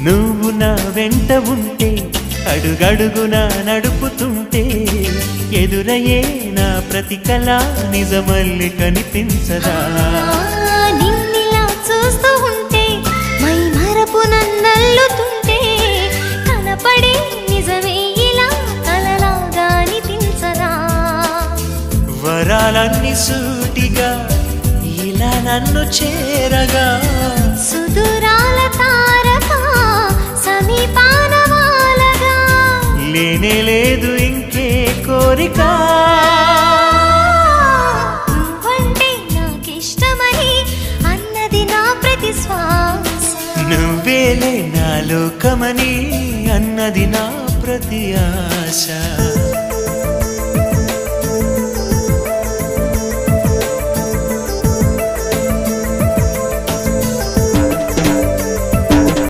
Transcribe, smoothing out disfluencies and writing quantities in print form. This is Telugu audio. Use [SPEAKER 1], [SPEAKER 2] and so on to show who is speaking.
[SPEAKER 1] నువ్వు నా వెంట ఉంటే అడుగడుగునా నడుపుతుంటే ఎదురయ్యే నా ప్రతి కళ నిజమల్లి కనిపించదా
[SPEAKER 2] నిన్నిలా చూస్తూ ఉంటే మై మరపు నన్నల్లుతుంటే కనపడే నిజమే ఇలా కలలాగా అనిపించదా
[SPEAKER 1] వరాలన్నీ సూటిగా ఇలా నన్ను చేరగా
[SPEAKER 2] సుదూరాల తారక సమీపాన వాలగా
[SPEAKER 1] లేనే లేదు ఇంకే కోరిక
[SPEAKER 2] నువ్వంటే నాకిష్టమని అన్నది నా ప్రతి శ్వాస
[SPEAKER 1] నువ్వేలే నా లోకమని అన్నది నా ప్రతి ఆశ